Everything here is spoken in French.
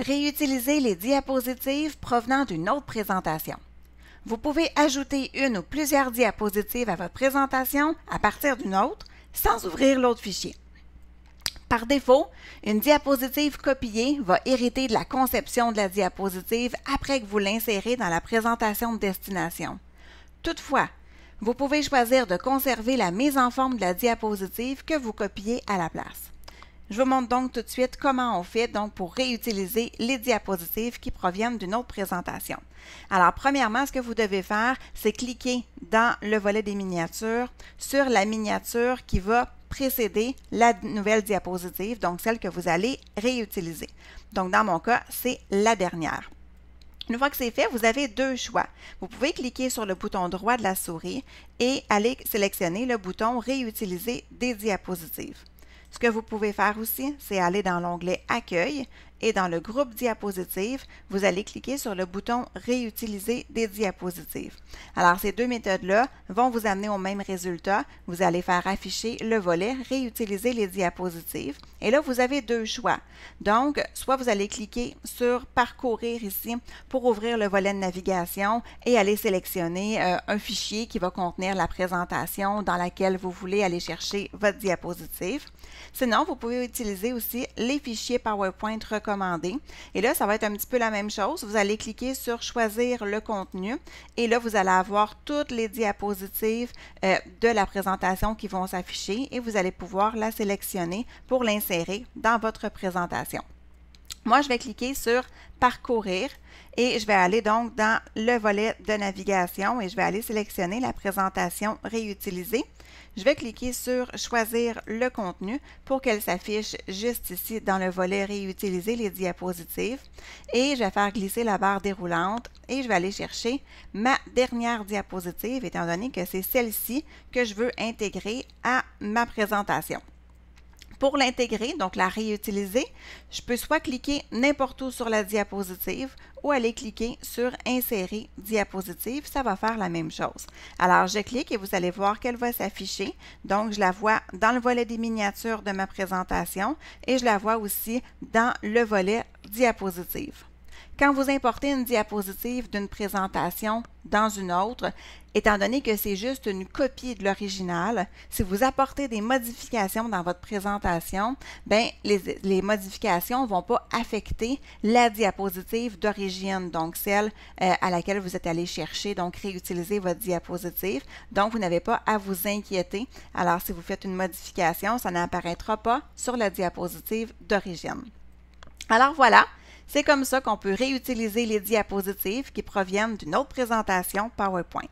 Réutilisez les diapositives provenant d'une autre présentation. Vous pouvez ajouter une ou plusieurs diapositives à votre présentation à partir d'une autre sans ouvrir l'autre fichier. Par défaut, une diapositive copiée va hériter de la conception de la diapositive après que vous l'insérez dans la présentation de destination. Toutefois, vous pouvez choisir de conserver la mise en forme de la diapositive que vous copiez à la place. Je vous montre donc tout de suite comment on fait pour réutiliser les diapositives qui proviennent d'une autre présentation. Alors, premièrement, ce que vous devez faire, c'est cliquer dans le volet des miniatures sur la miniature qui va précéder la nouvelle diapositive, donc celle que vous allez réutiliser. Donc, dans mon cas, c'est la dernière. Une fois que c'est fait, vous avez deux choix. Vous pouvez cliquer sur le bouton droit de la souris et aller sélectionner le bouton « Réutiliser des diapositives ». Ce que vous pouvez faire aussi, c'est aller dans l'onglet « Accueil » et dans le groupe diapositives, vous allez cliquer sur le bouton « Réutiliser des diapositives ». Alors, ces deux méthodes-là vont vous amener au même résultat. Vous allez faire afficher le volet « Réutiliser les diapositives ». Et là, vous avez deux choix. Donc, soit vous allez cliquer sur « Parcourir » ici pour ouvrir le volet de navigation et aller sélectionner un fichier qui va contenir la présentation dans laquelle vous voulez aller chercher votre diapositive. Sinon, vous pouvez utiliser aussi les fichiers PowerPoint recommandés. Et là, ça va être un petit peu la même chose. Vous allez cliquer sur « Choisir le contenu » et là, vous allez avoir toutes les diapositives de la présentation qui vont s'afficher et vous allez pouvoir la sélectionner pour l'insérer dans votre présentation. Moi, je vais cliquer sur « Parcourir » et je vais aller donc dans le volet de navigation et je vais aller sélectionner la présentation réutilisée. Je vais cliquer sur « Choisir le contenu » pour qu'elle s'affiche juste ici dans le volet « Réutiliser les diapositives » et je vais faire glisser la barre déroulante et je vais aller chercher ma dernière diapositive étant donné que c'est celle-ci que je veux intégrer à ma présentation. Pour l'intégrer, donc la réutiliser, je peux soit cliquer n'importe où sur la diapositive ou aller cliquer sur « Insérer diapositive », ça va faire la même chose. Alors, je clique et vous allez voir qu'elle va s'afficher. Donc, je la vois dans le volet des miniatures de ma présentation et je la vois aussi dans le volet « Diapositive ». Quand vous importez une diapositive d'une présentation dans une autre, étant donné que c'est juste une copie de l'original, si vous apportez des modifications dans votre présentation, les modifications ne vont pas affecter la diapositive d'origine, donc celle à laquelle vous êtes allé chercher, donc réutiliser votre diapositive. Donc, vous n'avez pas à vous inquiéter. Alors, si vous faites une modification, ça n'apparaîtra pas sur la diapositive d'origine. Alors, voilà. C'est comme ça qu'on peut réutiliser les diapositives qui proviennent d'une autre présentation PowerPoint.